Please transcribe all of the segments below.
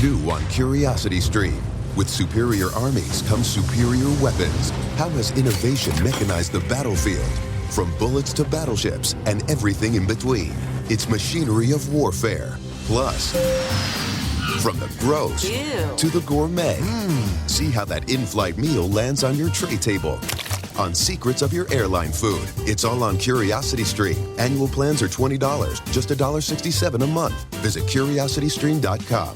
too on Curiosity Stream. With superior armies comes superior weapons. How has innovation mechanized the battlefield? From bullets to battleships and everything in between. It's machinery of warfare. Plus, from the gross to the gourmet. See how that in-flight meal lands on your tray table. On secrets of your airline food. It's all on Curiosity Stream. Annual plans are $20, just $1.67 a month. Visit curiositystream.com.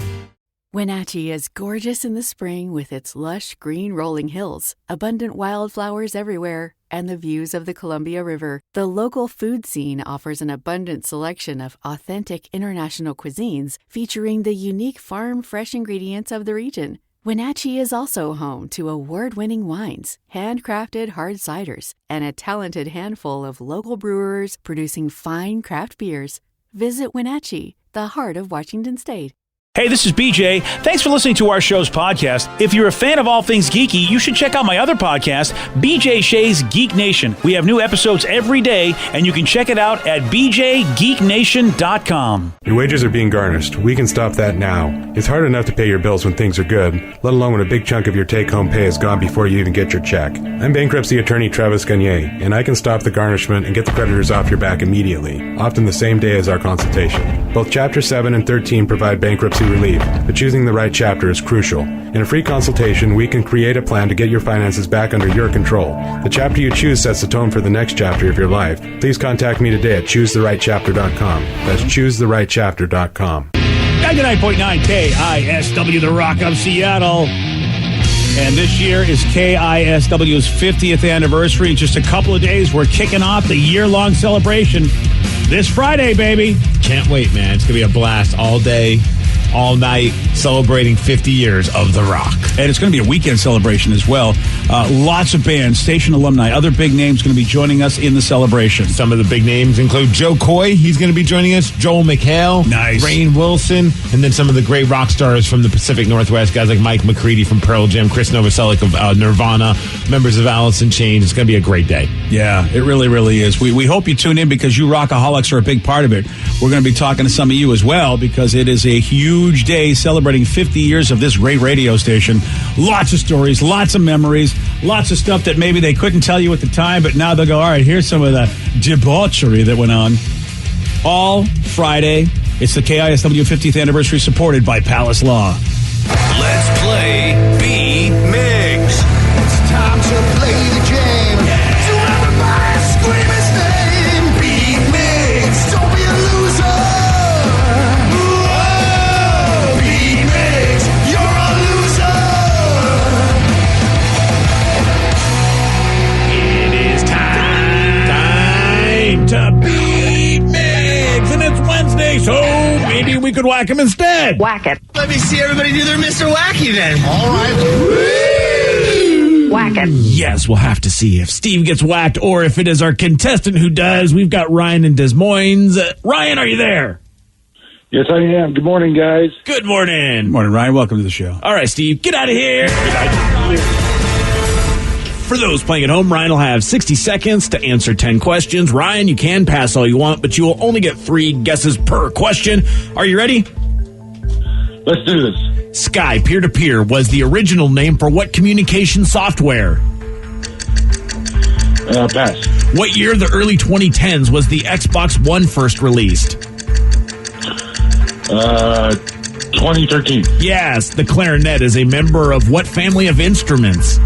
Wenatchee is gorgeous in the spring with its lush green rolling hills, abundant wildflowers everywhere, and the views of the Columbia River. The local food scene offers an abundant selection of authentic international cuisines featuring the unique farm-fresh ingredients of the region. Wenatchee is also home to award-winning wines, handcrafted hard ciders, and a talented handful of local brewers producing fine craft beers. Visit Wenatchee, the heart of Washington State. Hey, this is BJ. Thanks for listening to our show's podcast. If you're a fan of all things geeky, you should check out my other podcast, BJ Shea's Geek Nation. We have new episodes every day, and you can check it out at bjgeeknation.com. Your wages are being garnished. We can stop that now. It's hard enough to pay your bills when things are good, let alone when a big chunk of your take-home pay is gone before you even get your check. I'm bankruptcy attorney Travis Gagne, and I can stop the garnishment and get the creditors off your back immediately, often the same day as our consultation. Both Chapter 7 and 13 provide bankruptcy relief, but choosing the right chapter is crucial. In a free consultation, we can create a plan to get your finances back under your control. The chapter you choose sets the tone for the next chapter of your life. Please contact me today at choosetherightchapter.com. That's choosetherightchapter.com. 99.9 KISW, The Rock of Seattle. And this year is KISW's 50th anniversary. In just a couple of days, we're kicking off the year-long celebration this Friday, baby. Can't wait, man. It's going to be a blast all day, all night, celebrating 50 years of The Rock. And it's going to be a weekend celebration as well. Lots of bands, station alumni, other big names going to be joining us in the celebration. Some of the big names include Joe Coy. He's going to be joining us. Joel McHale. Nice. Rainn Wilson. And then some of the great rock stars from the Pacific Northwest, guys like Mike McCready from Pearl Jam, Chris Novoselic of Nirvana, members of Alice in Chains. It's going to be a great day. Yeah, it really, really is. We hope you tune in because you rockaholics are a big part of it. We're going to be talking to some of you as well because it is a huge day celebrating 50 years of this great radio station. Lots of stories, lots of memories, lots of stuff that maybe they couldn't tell you at the time, but now they'll go, all right, here's some of the debauchery that went on. All Friday, it's the KISW 50th anniversary supported by Palace Law. Let's play B-Migs. It's time to play the game. So everybody scream his name. B-Migs, don't be a loser. Whoa, B-Migs, you're a loser. It is time to beat Migs, and it's Wednesday, so maybe we could whack him instead. Whack it. Let me see everybody do their Mr. Wacky then. All right. Whack it. Yes, we'll have to see if Steve gets whacked or if it is our contestant who does. We've got Ryan in Des Moines. Ryan, are you there? Yes, I am. Good morning, guys. Good morning. Morning, Ryan. Welcome to the show. All right, Steve, get out of here. For those playing at home, Ryan will have 60 seconds to answer 10 questions. Ryan, you can pass all you want, but you will only get 3 guesses per question. Are you ready? Let's do this. Sky Peer-to-Peer was the original name for what communication software? Pass. What year of the early 2010s was the Xbox One first released? 2013. Yes, the clarinet is a member of what family of instruments?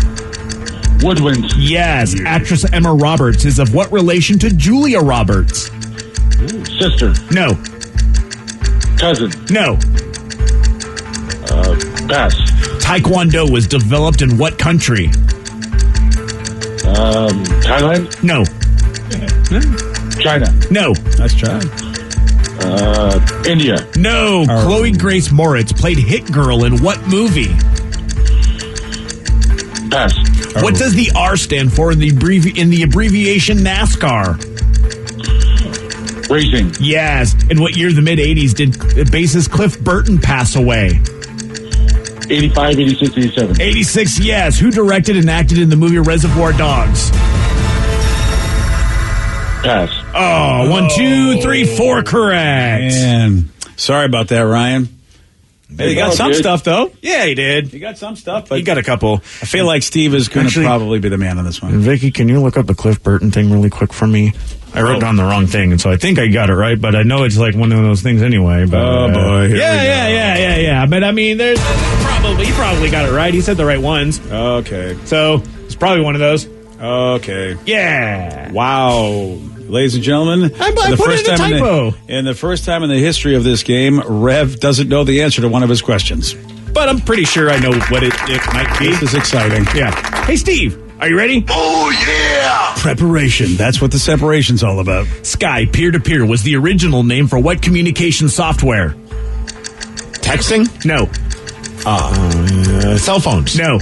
Woodwinds. Yes, actress Emma Roberts is of what relation to Julia Roberts? Sister. No. Cousin. No. Pass. Taekwondo was developed in what country? Thailand. No. China. No. Let's try. India. No. Chloe Grace Moritz played Hit Girl in what movie? Pass. What does the R stand for in the abbreviation NASCAR? Racing. Yes. In what year of the mid-'80s did bassist Cliff Burton pass away? 85, 86, 87. 86, yes. Who directed and acted in the movie Reservoir Dogs? Pass. Oh, 1, 2, 3, 4 correct. Man, sorry about that, Ryan. Hey, he got some good. stuff, though. Yeah, he did. He got some stuff, but He got a couple. I feel like Steve is going to Actually- probably be the man on this one. Vicky, can you look up the Cliff Burton thing really quick for me? I wrote down the wrong thing, and so I think I got it right, but I know it's like one of those things anyway. But, Oh, boy, here we Yeah. But I mean, he probably got it right. He said the right ones. Okay. So it's probably one of those. Okay. Yeah. Wow. Ladies and gentlemen, I for the put first in a time typo. in the first time in the history of this game, Rev doesn't know the answer to one of his questions. But I'm pretty sure I know what it might be. This is exciting. Yeah. Hey, Steve, are you ready? Oh, yeah! Preparation. That's what the separation's all about. Sky peer-to-peer was the original name for what communication software? Texting? No. Cell phones? No.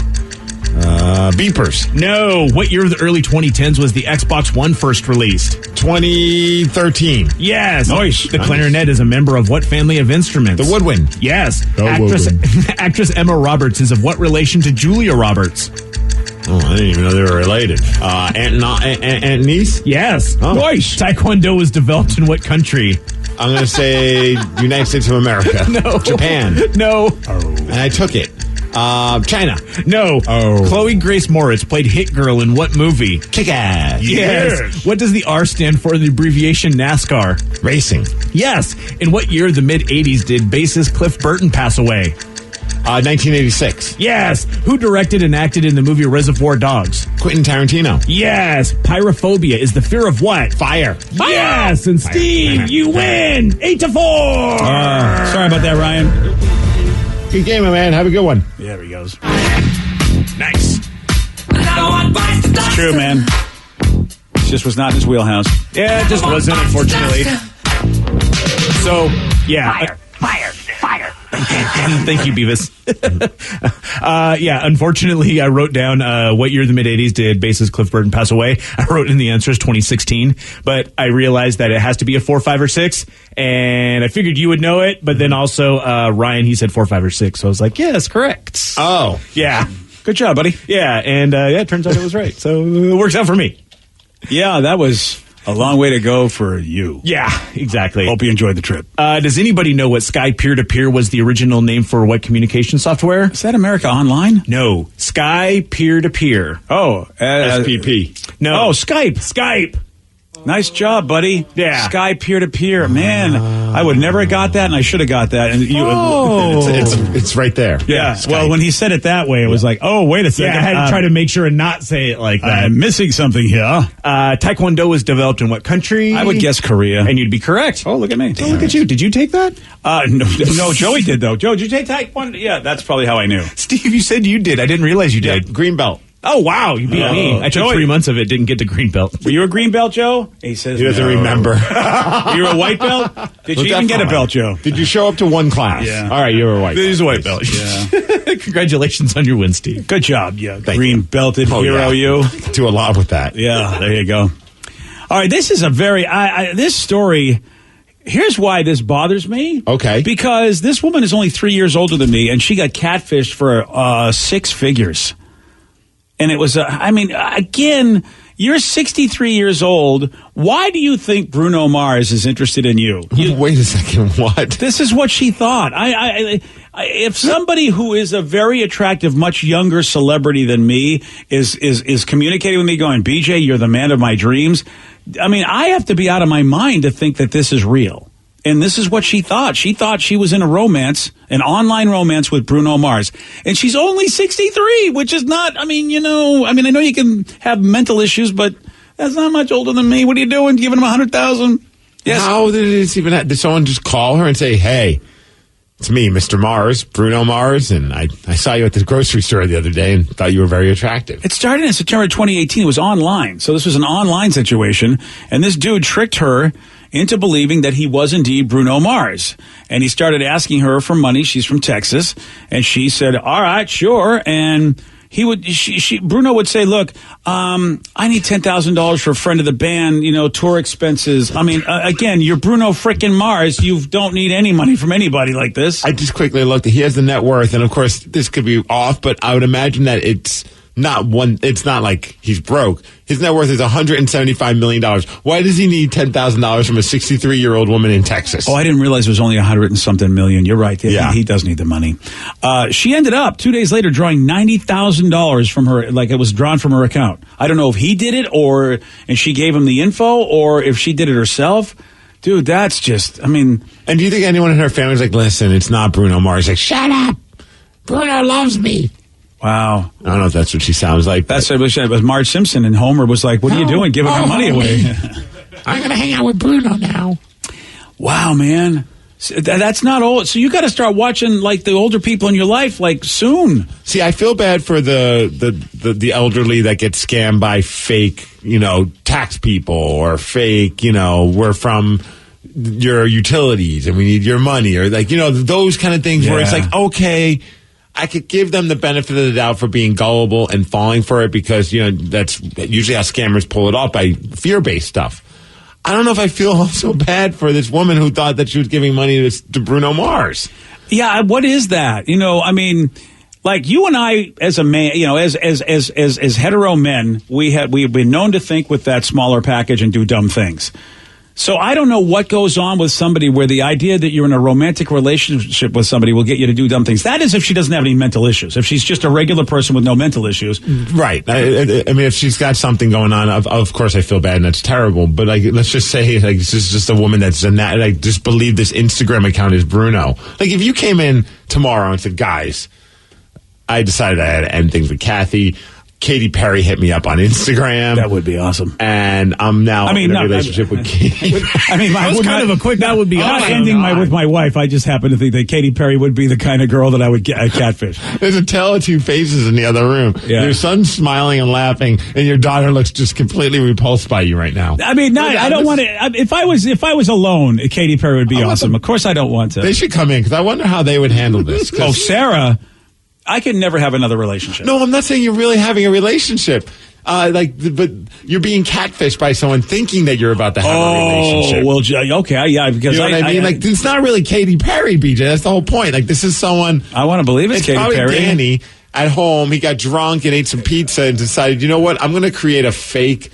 Beepers? No. What year of the early 2010s was the Xbox One first released? 2013. Yes. Nice. The clarinet is a member of what family of instruments? The woodwind. Yes. The Actress Emma Roberts is of what relation to Julia Roberts? Oh, I didn't even know they were related. Aunt niece? Yes. Oh. Nice. Taekwondo was developed in what country? I'm going to say United States of America. No. Japan. No. And I took it. China. No. Oh. Chloe Grace Moritz played Hit Girl in what movie? Kick-ass. Yes. What does the R stand for in the abbreviation NASCAR? Racing. Yes. In what year of the mid-'80s did bassist Cliff Burton pass away? 1986. Yes. Who directed and acted in the movie Reservoir Dogs? Quentin Tarantino. Yes. Pyrophobia is the fear of what? Fire. Yes. And Steve, you win 8-4. Sorry about that, Ryan. Good game, my man. Have a good one. There he goes. Nice. It's true, man. It just was not in his wheelhouse. Yeah, it just wasn't, unfortunately. So, yeah. Fire. Thank you, Beavis. Yeah, unfortunately, I wrote down what year of the mid-'80s did bassist Cliff Burton pass away. I wrote in the answers 2016, but I realized that it has to be a 4, 5, or 6, and I figured you would know it, but then also Ryan, he said 4, 5, or 6, so I was like, yes, correct. Oh. Yeah. Good job, buddy. Yeah, and it turns out it was right, so it works out for me. Yeah, that was a long way to go for you. Yeah, exactly. Hope you enjoyed the trip. Does anybody know what Sky Peer-to-Peer was the original name for what communication software? Is that America Online? No. Sky Peer-to-Peer. Oh, SPP. No. Oh, Skype. Skype. Nice job, buddy. Yeah. Sky peer-to-peer. Man, I would never have got that, and I should have got that. And you, It's right there. yeah. Skype. Well, when he said it that way, it was like, oh, wait a Yeah, second. I had to try to make sure and not say it like that. I'm missing something here. Taekwondo was developed in what country? I would guess Korea. And you'd be correct. Oh, look at me. Oh, look at you. Did you take that? No, Joey did, though. Joe, did you take Taekwondo? Yeah, that's probably how I knew. Steve, you said you did. I didn't realize you did. Green belt. Oh, wow. You beat me. I took Joey. 3 months of it. Didn't get the green belt. Were you a green belt, Joe? He says He doesn't no. remember. You were a white belt? Did you even get a belt, Joe? Did you show up to one class? Yeah. All right, you were a white. He's a white belt. Yeah. Congratulations on your win, Steve. Good job, yeah. Thank Green you. belted Oh, hero, yeah. you. Do a lot with that. Yeah, there you go. All right, this is a very this story. Here's why this bothers me. Okay. Because this woman is only 3 years older than me, and she got catfished for 6 figures. And it was, again, you're 63 years old. Why do you think Bruno Mars is interested in you? Wait a second. What? This is what she thought. If somebody who is a very attractive, much younger celebrity than me is communicating with me, going, "BJ, you're the man of my dreams," I have to be out of my mind to think that this is real. And this is what she thought. She thought she was in a romance, an online romance with Bruno Mars. And she's only 63, which is not, I know you can have mental issues, but that's not much older than me. What are you doing? Giving him 100,000? Yes. How did this even happen? Did someone just call her and say, hey, it's me, Mr. Mars, Bruno Mars, and I saw you at the grocery store the other day and thought you were very attractive? It started in September 2018. It was online. So this was an online situation. And this dude tricked her into believing that he was indeed Bruno Mars. And he started asking her for money. She's from Texas. And she said, all right, sure. And Bruno would say, look, I need $10,000 for a friend of the band, tour expenses. Again, you're Bruno frickin' Mars. You don't need any money from anybody like this. I just quickly looked. He has the net worth. And, of course, this could be off, but I would imagine that it's not one. It's not like he's broke. His net worth is $175 million. Why does he need $10,000 from a 63-year-old woman in Texas? Oh, I didn't realize it was only 100 and something million. You're right. Yeah. He does need the money. She ended up 2 days later drawing $90,000 from her, like it was drawn from her account. I don't know if he did it and she gave him the info, or if she did it herself. Dude, that's just, I mean. And do you think anyone in her family is like, listen, it's not Bruno Mars? Like, shut up. Bruno loves me. Wow. I don't know if that's what she sounds like. It was Marge Simpson, and Homer was like, what are you doing giving her money away? I'm going to hang out with Bruno now. Wow, man. That's not old. So you got to start watching like the older people in your life like soon. See, I feel bad for the elderly that get scammed by fake, tax people, or fake, we're from your utilities and we need your money, or like, those kind of things where it's like, okay, I could give them the benefit of the doubt for being gullible and falling for it because, that's usually how scammers pull it off, by fear-based stuff. I don't know if I feel so bad for this woman who thought that she was giving money to Bruno Mars. Yeah, what is that? I mean, like you and I, as a man, as hetero men, we've been known to think with that smaller package and do dumb things. So I don't know what goes on with somebody where the idea that you're in a romantic relationship with somebody will get you to do dumb things. That is if she doesn't have any mental issues. If she's just a regular person with no mental issues. Right. I mean, if she's got something going on, of course I feel bad and that's terrible. But like, let's just say like this is just a woman that's just believe this Instagram account is Bruno. Like if you came in tomorrow and said, guys, I decided I had to end things with Kathy. Katy Perry hit me up on Instagram. That would be awesome. And I'm now in a relationship with Katy. I mean, that was kind of a quick. That would be awesome. Ending with my wife. I just happen to think that Katy Perry would be the kind of girl that I would catfish. There's a tale of two faces in the other room. Yeah. Your son's smiling and laughing, and your daughter looks just completely repulsed by you right now. I mean, I don't want to. If I was alone, Katy Perry would be awesome. Of course, I don't want to. They should come in because I wonder how they would handle this. Oh, Sarah. I can never have another relationship. No, I'm not saying you're really having a relationship. But you're being catfished by someone thinking that you're about to have a relationship. Oh, well, okay, yeah, because you know what I mean? Like, it's not really Katy Perry, BJ. That's the whole point. Like, this is someone. I want to believe it's Katy probably Perry. Danny at home. He got drunk and ate some pizza and decided, you know what? I'm going to create a fake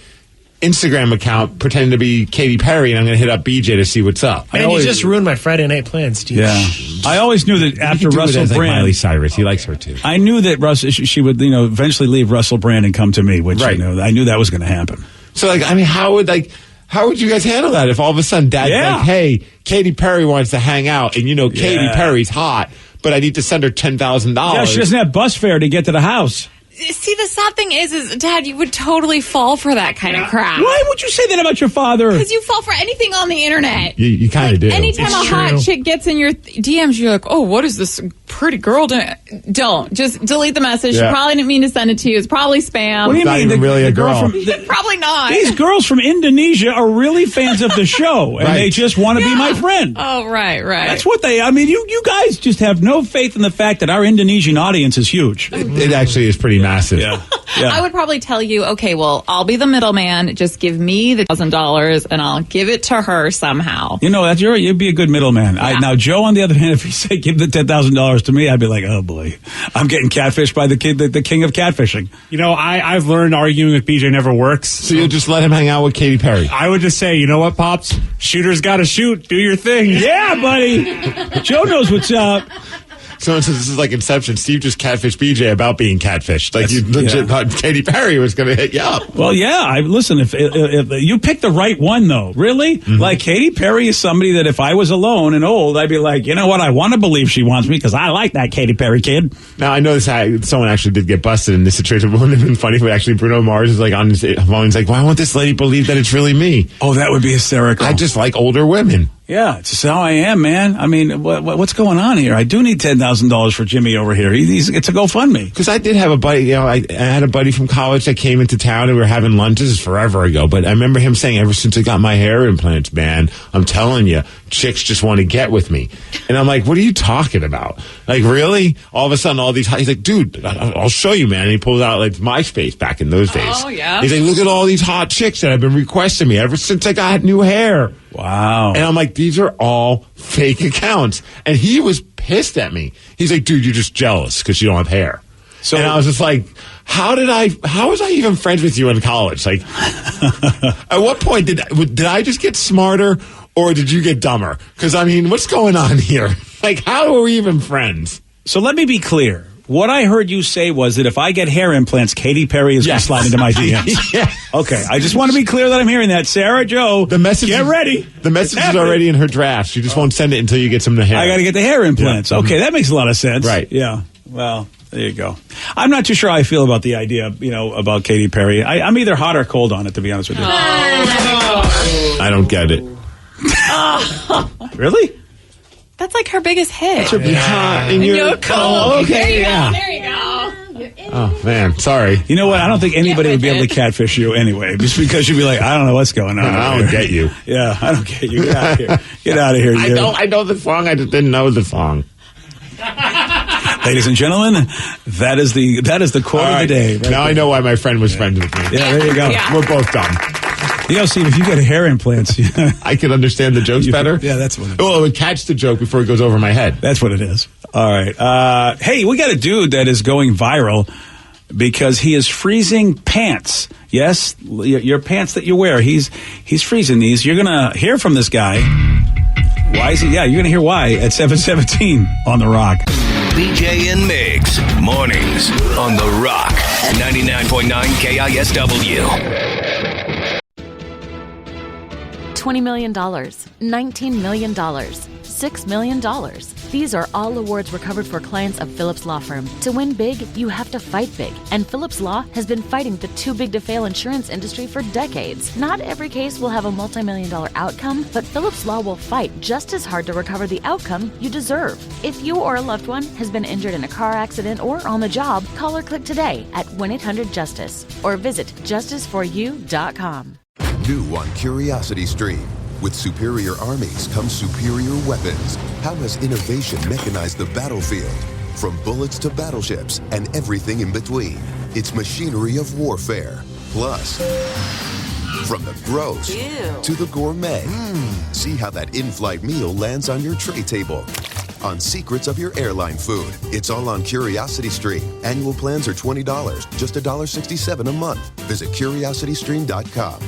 Instagram account pretending to be Katy Perry, and I'm going to hit up BJ to see what's up. Man, you just ruined my Friday night plans, Steve. Yeah, I always knew that after Russell Brand, like Miley Cyrus, he likes her too. I knew that she would, eventually leave Russell Brand and come to me, which right. I knew that was going to happen. So, like, I mean, how would you guys handle that if all of a sudden Dad's like, hey, Katy Perry wants to hang out, and Katy Perry's hot, but I need to send her $10,000. Yeah, she doesn't have bus fare to get to the house. See, the sad thing is, Dad, you would totally fall for that kind of crap. Why would you say that about your father? Because you fall for anything on the internet. You kind of do. Anytime a hot chick gets in your DMs, you're like, oh, what is this pretty girl doing? Don't. Just delete the message. Yeah. She probably didn't mean to send it to you. It's probably spam. What do you mean? Not really a girl. Probably not. These girls from Indonesia are really fans of the show, and right. they just want to be my friend. Oh, right. That's what you guys just have no faith in the fact that our Indonesian audience is huge. It actually is pretty massive. Yeah. I would probably tell you, okay, well, I'll be the middleman. Just give me the $1,000 and I'll give it to her somehow. You'd be a good middleman. Yeah. Now, Joe, on the other hand, if he said give the $10,000 to me, I'd be like, oh boy, I'm getting catfished by the king of catfishing. I've learned arguing with BJ never works. So you'll just let him hang out with Katy Perry. I would just say, you know what, Pops? Shooters got to shoot. Do your thing. Yeah, buddy. Joe knows what's up. So this is like Inception. Steve just catfished BJ about being catfished. Like you legit thought Katy Perry was going to hit you up. Well, yeah. Listen, if you pick the right one, though, really, like Katy Perry is somebody that if I was alone and old, I'd be like, you know what? I want to believe she wants me because I like that Katy Perry kid. Now I know someone actually did get busted in this situation. But wouldn't it have been funny if actually Bruno Mars is like on his phone? He's like, why won't this lady believe that it's really me? Oh, that would be hysterical. I just like older women. Yeah, it's just how I am, man. I mean, what's going on here? I do need $10,000 for Jimmy over here. It's a GoFundMe. Because I did have a buddy, I had a buddy from college that came into town and we were having lunch. This is forever ago, but I remember him saying, ever since I got my hair implants, man, I'm telling you, chicks just want to get with me. And I'm like, what are you talking about? Like, really? All of a sudden, all these, he's like, dude, I'll show you, man. And he pulls out like MySpace back in those days. Oh, yeah. He's like, look at all these hot chicks that have been requesting me ever since I got new hair. Wow. And I'm like, these are all fake accounts. And he was pissed at me. He's like, dude, you're just jealous because you don't have hair. And I was just like, how was I even friends with you in college? Like, at what point did I just get smarter or did you get dumber? Because, I mean, what's going on here? Like, how are we even friends? So let me be clear. What I heard you say was that if I get hair implants, Katy Perry is going to slide into my DMs. Yeah. Okay, I just want to be clear that I'm hearing that. Sarah, Joe, get ready. The message is already in her draft. She just won't send it until you get some of the hair. I got to get the hair implants. Yeah. Okay, that makes a lot of sense. Right. Yeah. Well, there you go. I'm not too sure how I feel about the idea, about Katy Perry. I'm either hot or cold on it, to be honest with you. I don't get it. Really? That's like her biggest hit. And you're cold. Okay, yeah. There you go. Oh, man, sorry. You know what? I don't think anybody would be able to catfish you anyway, just because you'd be like, I don't know what's going on. I don't get you. Yeah, I don't get you. Get out of here. Get out of here, you. I know the song. I just didn't know the song. Ladies and gentlemen, that is the quote of the day. Right now there. I know why my friend was friends with me. Yeah, there you go. Yeah. We're both dumb. Steve, if you get hair implants, I can understand the jokes better. Yeah, that's what it is. Well, it would catch the joke before it goes over my head. That's what it is. All right. Hey, we got a dude that is going viral because he is freezing pants. Yes, your pants that you wear. He's freezing these. You're going to hear from this guy. Why is he? Yeah, you're going to hear why at 7:17 on The Rock. BJ and Migs, mornings on The Rock, 99.9 KISW. $20 million, $19 million, $6 million. These are all awards recovered for clients of Phillips Law Firm. To win big, you have to fight big. And Phillips Law has been fighting the too big to fail insurance industry for decades. Not every case will have a multi-million-dollar outcome, but Phillips Law will fight just as hard to recover the outcome you deserve. If you or a loved one has been injured in a car accident or on the job, call or click today at 1-800-JUSTICE or visit justiceforyou.com. New on Curiosity Stream. With superior armies comes superior weapons. How has innovation mechanized the battlefield? From bullets to battleships and everything in between. It's machinery of warfare. Plus, from the gross to the gourmet. See how that in-flight meal lands on your tray table. On secrets of your airline food. It's all on Curiosity Stream. Annual plans are $20, just $1.67 a month. Visit curiositystream.com.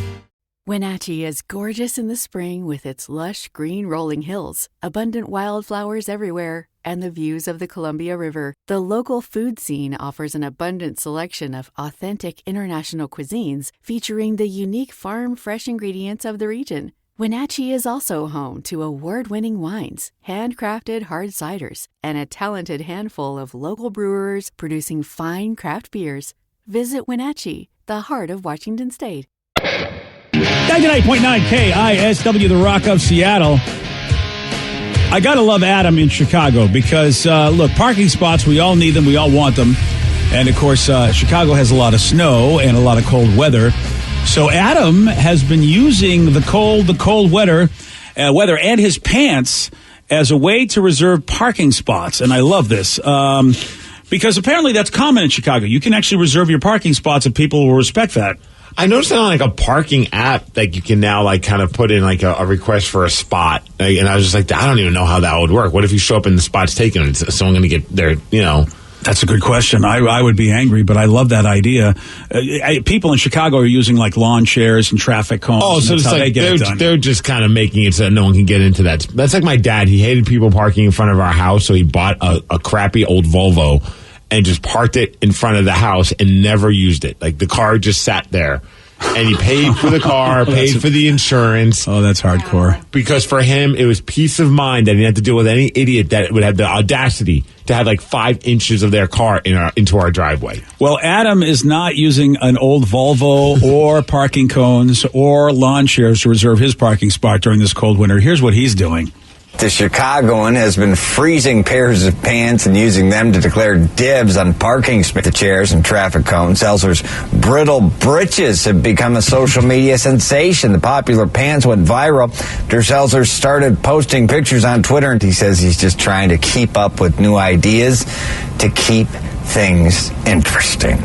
Wenatchee is gorgeous in the spring with its lush green rolling hills, abundant wildflowers everywhere, and the views of the Columbia River. The local food scene offers an abundant selection of authentic international cuisines featuring the unique farm-fresh ingredients of the region. Wenatchee is also home to award-winning wines, handcrafted hard ciders, and a talented handful of local brewers producing fine craft beers. Visit Wenatchee, the heart of Washington State. 99.9 KISW, The Rock of Seattle. I got to love Adam in Chicago because, look, parking spots, we all need them. We all want them. And, of course, Chicago has a lot of snow and a lot of cold weather. So Adam has been using the cold weather and his pants as a way to reserve parking spots. And I love this because apparently that's common in Chicago. You can actually reserve your parking spots and people will respect that. I noticed that on like a parking app, like you can now like kind of put in like a request for a spot. Like, and I was just like, I don't even know how that would work. What if you show up and the spot's taken and someone going to get there, That's a good question. I would be angry, but I love that idea. People in Chicago are using like lawn chairs and traffic cones. Oh, so it's like they're just kind of making it so that no one can get into that. That's like my dad. He hated people parking in front of our house, so he bought a crappy old Volvo and just parked it in front of the house and never used it. Like the car just sat there. And he paid for the car, paid for the insurance. Oh, that's hardcore. Because for him, it was peace of mind that he didn't have to deal with any idiot that would have the audacity to have like 5 inches of their car into our driveway. Well, Adam is not using an old Volvo or parking cones or lawn chairs to reserve his parking spot during this cold winter. Here's what he's doing. The Chicagoan has been freezing pairs of pants and using them to declare dibs on parking space. The chairs and traffic cones. Seltzer's brittle britches have become a social media sensation. The popular pants went viral. Seltzer started posting pictures on Twitter, and he says he's just trying to keep up with new ideas to keep things interesting.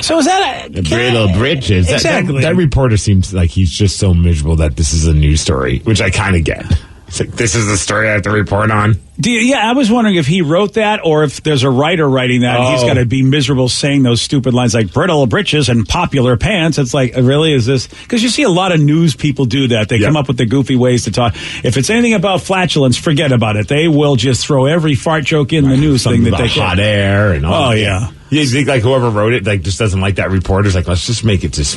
So is that the brittle britches? Exactly. That reporter seems like he's just so miserable that this is a news story, which I kind of get. It's like, this is the story I have to report on. I was wondering if he wrote that or if there's a writer writing that. And he's got to be miserable saying those stupid lines like brittle britches and popular pants. It's like, really, is this? Because you see a lot of news people do that. They come up with the goofy ways to talk. If it's anything about flatulence, forget about it. They will just throw every fart joke in the news thing that they can. Hot air and all. Oh, yeah. You think like whoever wrote it like just doesn't like that reporter's like let's just make this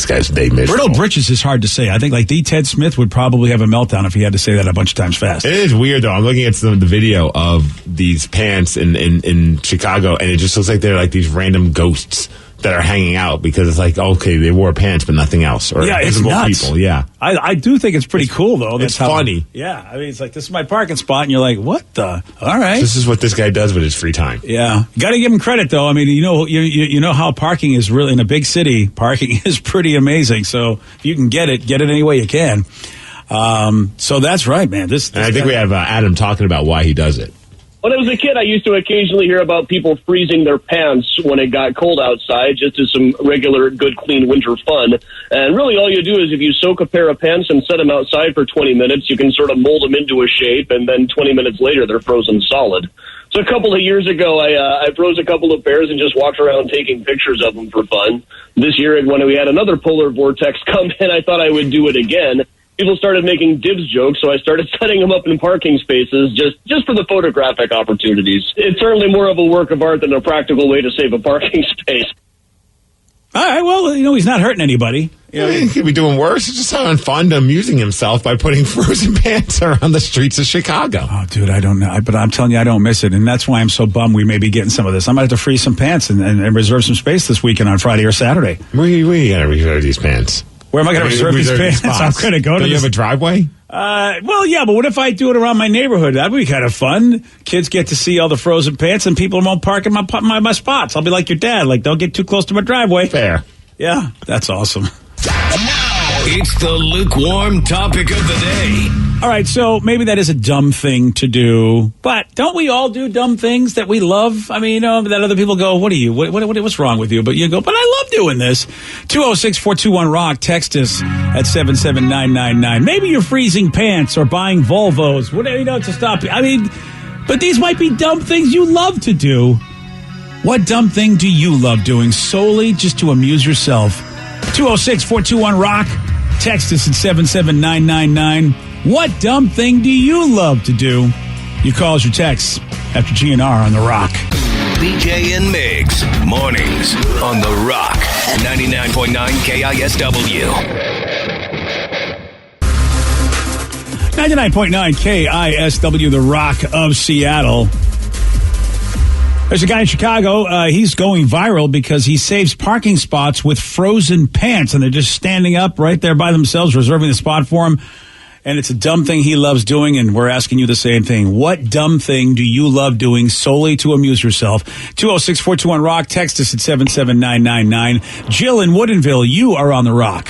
guy's day miserable. Brittle britches is hard to say. I think like Ted Smith would probably have a meltdown if he had to say that a bunch of times fast. It is weird though. I'm looking at some of the video of these pants in Chicago, and it just looks like they're like these random ghosts that are hanging out because it's like, okay, they wore pants but nothing else. Or it's nuts. People. Yeah. I do think it's pretty cool though. It's funny. Yeah. I mean, it's like, this is my parking spot and you're like, what the? All right. This is what this guy does with his free time. Yeah. Got to give him credit though. I mean, you know how parking is really in a big city. Parking is pretty amazing. So if you can get it any way you can. So that's right, man. This I think we have Adam talking about why he does it. When I was a kid, I used to occasionally hear about people freezing their pants when it got cold outside, just as some regular, good, clean winter fun. And really all you do is if you soak a pair of pants and set them outside for 20 minutes, you can sort of mold them into a shape, and then 20 minutes later, they're frozen solid. So a couple of years ago, I froze a couple of pairs and just walked around taking pictures of them for fun. This year, when we had another polar vortex come in, I thought I would do it again. People started making dibs jokes, so I started setting them up in parking spaces just for the photographic opportunities. It's certainly more of a work of art than a practical way to save a parking space. All right, well, he's not hurting anybody. He could be doing worse. He's just having fun amusing himself by putting frozen pants around the streets of Chicago. Oh, dude, I don't know. But I'm telling you, I don't miss it. And that's why I'm so bummed we may be getting some of this. I might have to freeze some pants and reserve some space this weekend on Friday or Saturday. Where you going to reserve these pants? Where am I going to reserve these pants? I'm going to go to. Do you have a driveway? Well, yeah, but what if I do it around my neighborhood? That would be kind of fun. Kids get to see all the frozen pants, and people won't park in my spots. I'll be like your dad. Like, don't get too close to my driveway. Fair. Yeah, that's awesome. It's the lukewarm topic of the day. All right, so maybe that is a dumb thing to do, but don't we all do dumb things that we love? I mean, that other people go, what's wrong with you? But you go, but I love doing this. 206-421-ROCK. Text us at 77999. Maybe you're freezing pants or buying Volvos. Whatever, to stop you. I mean, but these might be dumb things you love to do. What dumb thing do you love doing solely just to amuse yourself? 206-421-ROCK. Text us at 77999. What dumb thing do you love to do? You call us your texts after GNR on The Rock. BJ and Migs, mornings on The Rock, 99.9 KISW. 99.9 KISW, The Rock of Seattle. There's a guy in Chicago, he's going viral because he saves parking spots with frozen pants, and they're just standing up right there by themselves, reserving the spot for him. And it's a dumb thing he loves doing, and we're asking you the same thing. What dumb thing do you love doing solely to amuse yourself? 206-421-ROCK. Text us at 77999. Jill in Woodinville, you are on The Rock.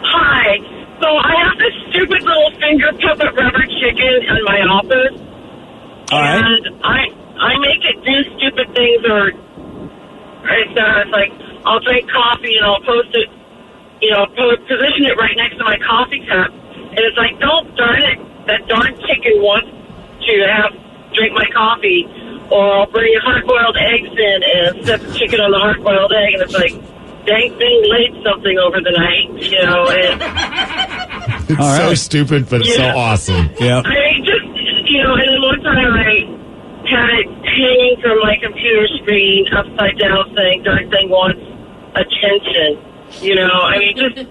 Hi. So I have this stupid little finger puppet rubber chicken in my office. All right. And I make it do stupid things, or it's like I'll drink coffee and I'll post it, position it right next to my coffee cup, and it's like, don't darn it, that darn chicken wants to drink my coffee, or I'll bring hard-boiled eggs in and set the chicken on the hard-boiled egg, and it's like, dang thing laid something over the night, and it's so stupid, but it's so awesome. Yeah. I mean, just and then one time I had it hanging from my computer screen upside down saying, darn thing wants attention. I mean, just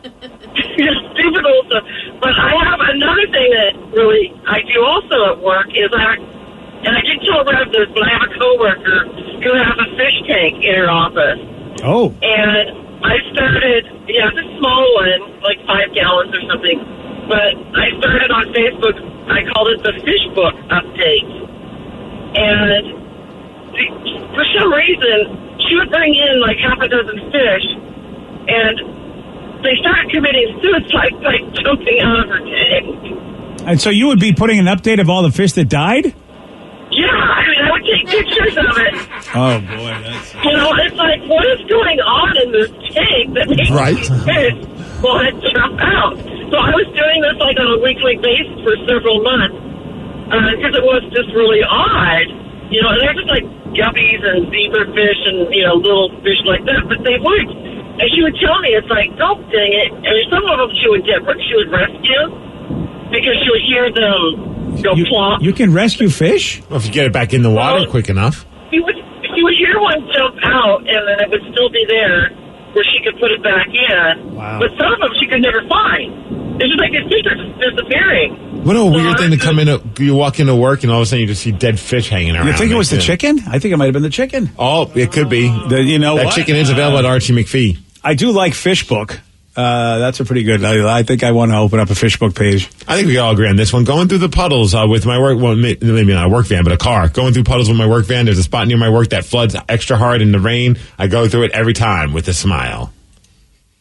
stupid little stuff. But I have another thing that really I do also at work is and I didn't tell Rev this, but I have a coworker who has a fish tank in her office. Oh. And I started, it's a small one, like 5 gallons or something. But I started on Facebook, I called it the Fish Book Update. And for some reason, she would bring in like half a dozen fish, and they started committing suicide by jumping out of her tank. And so you would be putting an update of all the fish that died? Yeah, I mean, I would take pictures of it. Oh, boy. That's... it's like, what is going on in this tank that makes fish want to jump out? So I was doing this like on a weekly basis for several months. because it was just really odd. You know, and they're just like guppies and zebrafish and, you know, little fish like that, but they weren't. And she would tell me, it's like, oh, dang it. I mean, some of them she would rescue because she would hear them go plop. You can rescue fish? Well, if you get it back in the water quick enough. You would hear one jump out, and then it would still be there where she could put it back in. Wow. But some of them she could never find. It's just like these fish are just disappearing. What a weird thing to come in. You walk into work, and all of a sudden you just see dead fish hanging around. You think it was the chicken? I think it might have been the chicken. Oh, it could be. That chicken is available at Archie McPhee. I do like Fish Book. That's a pretty good. I think I want to open up a Fish Book page. I think we all agree on this one. Going through the puddles with my work, well, maybe not a work van, but a car. Going through puddles with my work van. There's a spot near my work that floods extra hard in the rain. I go through it every time with a smile.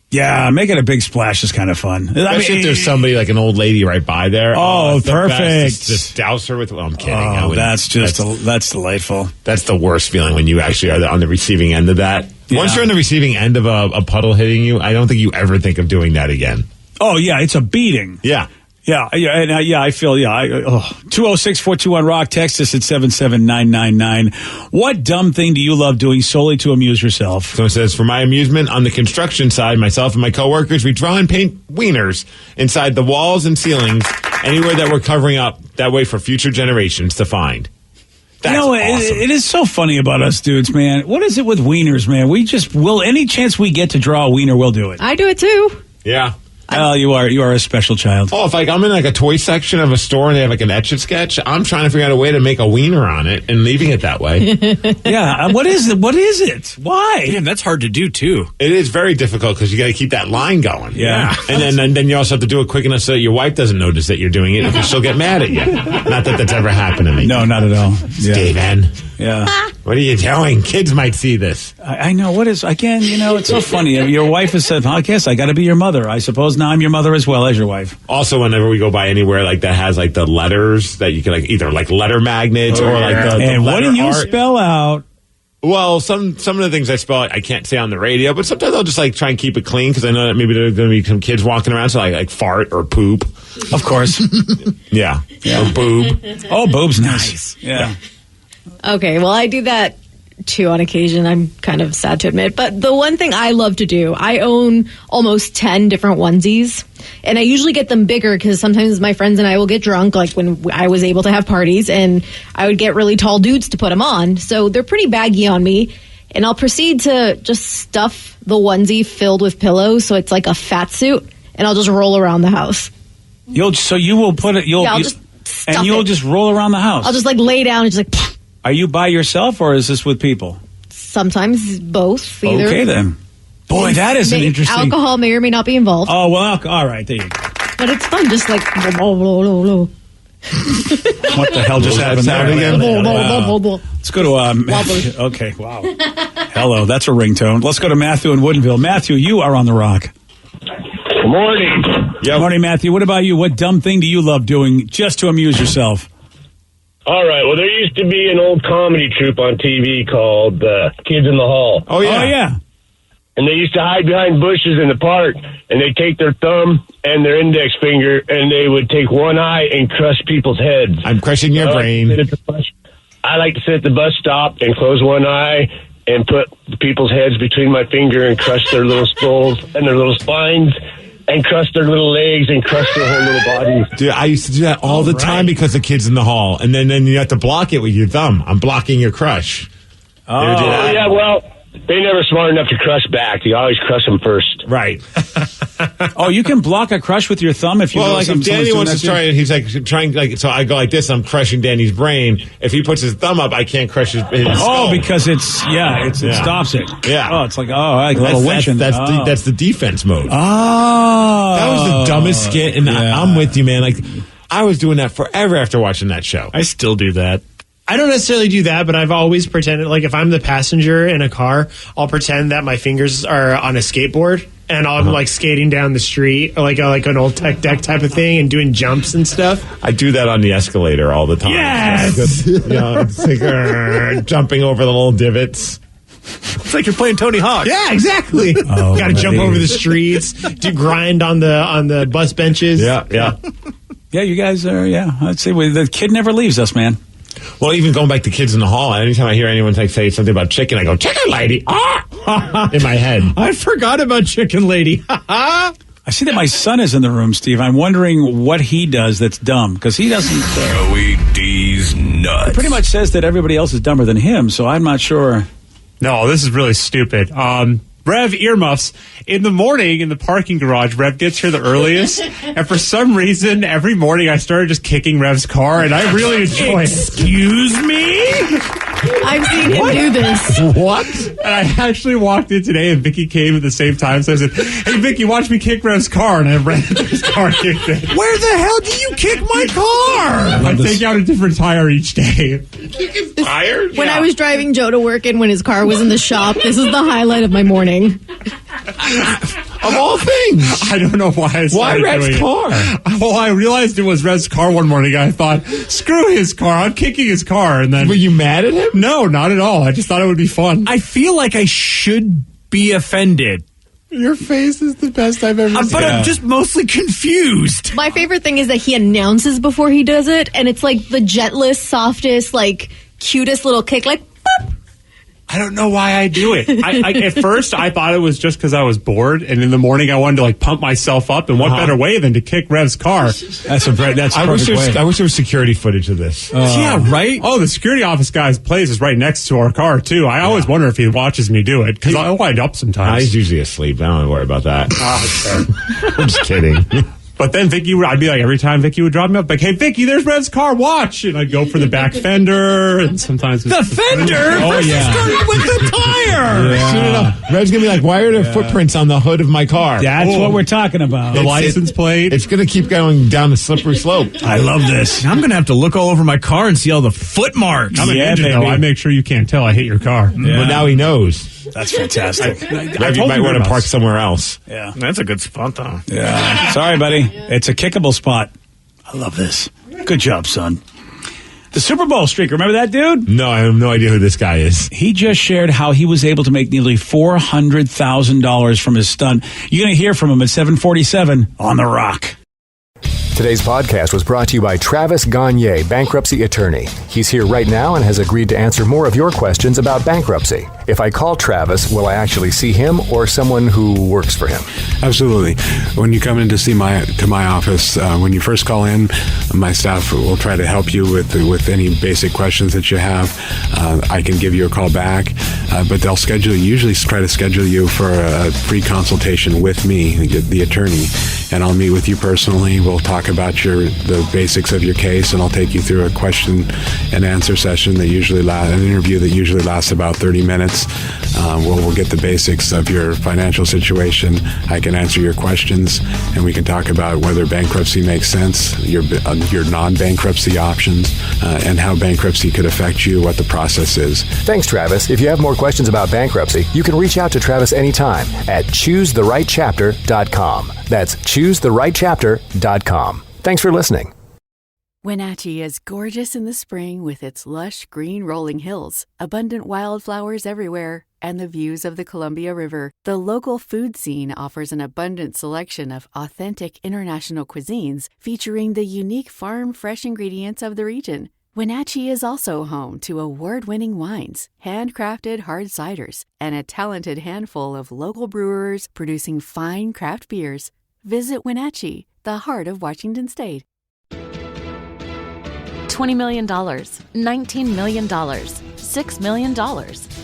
Yeah, making a big splash is kind of fun. Especially if there's somebody like an old lady right by there. Oh, perfect. Just douse her with. Well, I'm kidding. Oh, that's delightful. That's the worst feeling when you actually are on the receiving end of that. Yeah. Once you're on the receiving end of a puddle hitting you, I don't think you ever think of doing that again. Oh yeah, it's a beating. Yeah. Yeah, I feel, 206-421-ROCK, text us at 77999. What dumb thing do you love doing solely to amuse yourself? So it says, for my amusement, on the construction side, myself and my coworkers, we draw and paint wieners inside the walls and ceilings, anywhere that we're covering up, that way for future generations to find. That's awesome. It is so funny about us dudes, man. What is it with wieners, man? Any chance we get to draw a wiener, we'll do it. I do it too. Yeah. Well, you are a special child. Oh, if I'm in like a toy section of a store and they have like an Etch-a-Sketch, I'm trying to figure out a way to make a wiener on it and leaving it that way. Yeah, what is it? What is it? Why? Damn, that's hard to do too. It is very difficult because you got to keep that line going. Yeah. And then you also have to do it quick enough so that your wife doesn't notice that you're doing it because she'll get mad at you. Not that that's ever happened to me. No, not at all. Steven. Yeah. What are you doing? Kids might see this. I know. What is, again, it's so funny. Your wife has said, I guess I got to be your mother. I suppose now I'm your mother as well as your wife. Also, whenever we go by anywhere like that has like the letters that you can like either like letter magnets or like the and what letter do you art. spell out? Well, some of the things I spell I can't say on the radio, but sometimes I'll just like try and keep it clean because I know that maybe there are going to be some kids walking around, so like fart or poop. Of course. Yeah. Or boob. Oh, boob's nice. Yeah. Okay, well, I do that too on occasion. I'm kind of sad to admit. But the one thing I love to do, I own almost 10 different onesies. And I usually get them bigger because sometimes my friends and I will get drunk, like when I was able to have parties, and I would get really tall dudes to put them on. So they're pretty baggy on me. And I'll proceed to just stuff the onesie filled with pillows so it's like a fat suit, and I'll just roll around the house. You'll just roll around the house. I'll just like lay down and just like... Are you by yourself or is this with people? Sometimes both. Either. Okay, then. Boy, that is an interesting... Alcohol may or may not be involved. Oh, well, all right, there you go. But it's fun, just like... What the hell just happened there? Again? Wow. Let's go to... okay, wow. Hello, that's a ringtone. Let's go to Matthew in Woodinville. Matthew, you are on the rock. Good morning. Good morning, Matthew. What about you? What dumb thing do you love doing just to amuse yourself? All right. Well, there used to be an old comedy troupe on TV called Kids in the Hall. Oh, yeah. And they used to hide behind bushes in the park, and they'd take their thumb and their index finger, and they would take one eye and crush people's heads. I'm crushing your brain. I like to sit at the bus stop and close one eye and put people's heads between my finger and crush their little skulls and their little spines. And crush their little legs and crush their whole little bodies. Dude, I used to do that all the time because of Kids in the Hall. And then you have to block it with your thumb. I'm blocking your crush. Oh, yeah, well, they never smart enough to crush back. You always crush them first. Right. Oh, you can block a crush with your thumb if you well, know like if Danny wants to try it, he's like trying like so I go like this, I'm crushing Danny's brain. If he puts his thumb up, I can't crush his skull. Because it stops it. Yeah. Oh, it's like like a little winching. That's the defense mode. Oh. That was the dumbest skit, and I'm with you, man. Like I was doing that forever after watching that show. I still do that. I don't necessarily do that, but I've always pretended, like if I'm the passenger in a car, I'll pretend that my fingers are on a skateboard and I'm like skating down the street, like an old tech deck type of thing, and doing jumps and stuff. I do that on the escalator all the time. Yes! It's like jumping over the little divots. It's like you're playing Tony Hawk. Yeah, exactly. Got to jump over the streets, do grind on the bus benches. Yeah. Yeah, you guys are, I'd say the kid never leaves us, man. Well, even going back to kids in the hall, anytime I hear anyone say something about chicken, I go, chicken lady, in my head. I forgot about chicken lady. I see that my son is in the room, Steve. I'm wondering what he does that's dumb, because he doesn't... Joey D's nuts. He pretty much says that everybody else is dumber than him, so I'm not sure. No, this is really stupid. Rev earmuffs. In the morning in the parking garage, Rev gets here the earliest. And for some reason, every morning I started just kicking Rev's car, and I really enjoy it. Excuse me? I've seen him do this. What? And I actually walked in today, and Vicky came at the same time. So I said, hey, Vicky, watch me kick Rev's car. And I ran into his car, kicked it. Where the hell do you kick my car? I take out a different tire each day. Kicking tires? When I was driving Joe to work and when his car was in the shop, this is the highlight of my morning. Of all things. I don't know why I started Why Rev's doing car? It. Well, I realized it was Rev's car one morning. I thought, screw his car. I'm kicking his car. And then, were you mad at him? No, not at all. I just thought it would be fun. I feel like I should be offended. Your face is the best I've ever seen. But I'm just mostly confused. My favorite thing is that he announces before he does it, and it's like the gentlest, softest, like cutest little kick, like boop. I don't know why I do it. At first, I thought it was just because I was bored, and in the morning I wanted to like pump myself up. And what better way than to kick Rev's car? That's a perfect way. I wish there was security footage of this. Yeah, right? Oh, the security office guy's place is right next to our car too. I always wonder if he watches me do it because I wind up sometimes. He's usually asleep. I don't worry about that. I'm just kidding. But then I'd be like, every time Vicky would drop me up, like, hey, Vicky, there's Rev's car, watch. And I'd go for the back fender, and sometimes... The fender? Oh, yeah. Started with the tire! Yeah. No. Rev's going to be like, why are there footprints on the hood of my car? That's what we're talking about. The license plate. It's going to keep going down the slippery slope. I love this. I'm going to have to look all over my car and see all the foot marks. I'm a ninja, though. I make sure you can't tell I hate your car. Yeah. Well, now he knows. That's fantastic. Rev, you might want to park somewhere else. Yeah. That's a good spot, though. Yeah. Sorry, buddy. It's a kickable spot. I love this. Good job, son. The Super Bowl streak. Remember that dude? No, I have no idea who this guy is. He just shared how he was able to make nearly $400,000 from his stunt. You're going to hear from him at 7:47 on The Rock. Today's podcast was brought to you by Travis Gagne, bankruptcy attorney. He's here right now and has agreed to answer more of your questions about bankruptcy. If I call Travis, will I actually see him or someone who works for him? Absolutely. When you come in to see my office, when you first call in, my staff will try to help you with any basic questions that you have. I can give you a call back, but they'll usually try to schedule you for a free consultation with me, the attorney, and I'll meet with you personally. We'll talk about the basics of your case, and I'll take you through a question and answer session that an interview that usually lasts about 30 minutes. We'll get the basics of your financial situation. I can answer your questions, and we can talk about whether bankruptcy makes sense, your non-bankruptcy options, and how bankruptcy could affect you, what the process is. Thanks, Travis. If you have more questions about bankruptcy, you can reach out to Travis anytime at choosetherightchapter.com. That's choosetherightchapter.com. Thanks for listening. Wenatchee is gorgeous in the spring with its lush green rolling hills, abundant wildflowers everywhere, and the views of the Columbia River. The local food scene offers an abundant selection of authentic international cuisines featuring the unique farm-fresh ingredients of the region. Wenatchee is also home to award-winning wines, handcrafted hard ciders, and a talented handful of local brewers producing fine craft beers. Visit Wenatchee, the heart of Washington State. $20 million, $19 million, $6 million.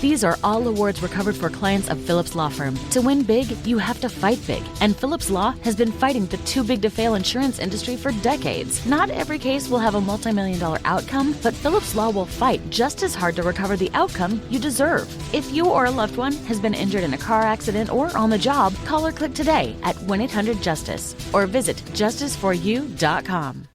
These are all awards recovered for clients of Phillips Law Firm. To win big, you have to fight big. And Phillips Law has been fighting the too-big-to-fail insurance industry for decades. Not every case will have a multi-million-dollar outcome, but Phillips Law will fight just as hard to recover the outcome you deserve. If you or a loved one has been injured in a car accident or on the job, call or click today at 1-800-JUSTICE or visit justiceforyou.com.